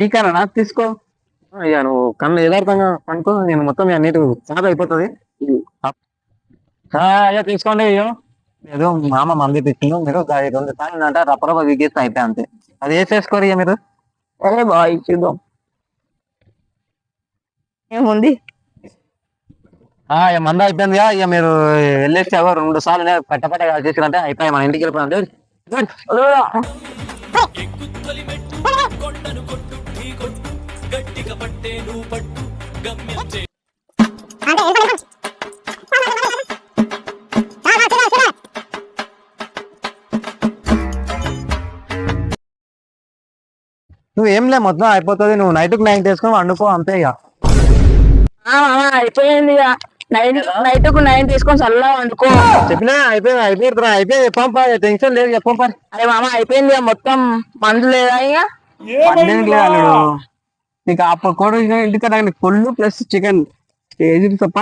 టీకానా తీసుకో. ఇక నువ్వు కన్ను యథార్థంగా అనుకో, నేను మొత్తం నీటి చాలు అయిపోతుంది. అయ్యో తీసుకోండి. అయ్యో ఏదో మామ మంది తెచ్చిండు, మీరు 2 సార్లు అంటే రప్పరప్ప విగేస్తే అయిపోయి అంతే. అది వేసేసుకోరు ఇక మీరు. సరే బాయ్ చూద్దాం ఏముంది. ఇక మంద అయిపోయింది. ఇక మీరు వెళ్ళేసి 2 సార్లు పట్టపట్ట చేసినంటే అయిపోయి మన ఇంటికి వెళ్ళిపోయింది. నువ్వేంలే మొత్తం అయిపోతుంది. నువ్వు నైట్కి 9 వేసుకొని వండుకో అంతే. ఇక అయిపోయింది ఇక నైట్ కు 9 తీసుకొని చల్లగా వండుకో. చెప్పినా అయిపోయింది చెప్పంపా, టెన్షన్ లేదు చెప్పంపా. అరే మామ అయిపోయింది ఇక మొత్తం మందు లేదా ఇక అల్లుడు. నీకు ఆ కోడి ఇంటికి ఫుల్ ప్లస్ చికెన్ తప్ప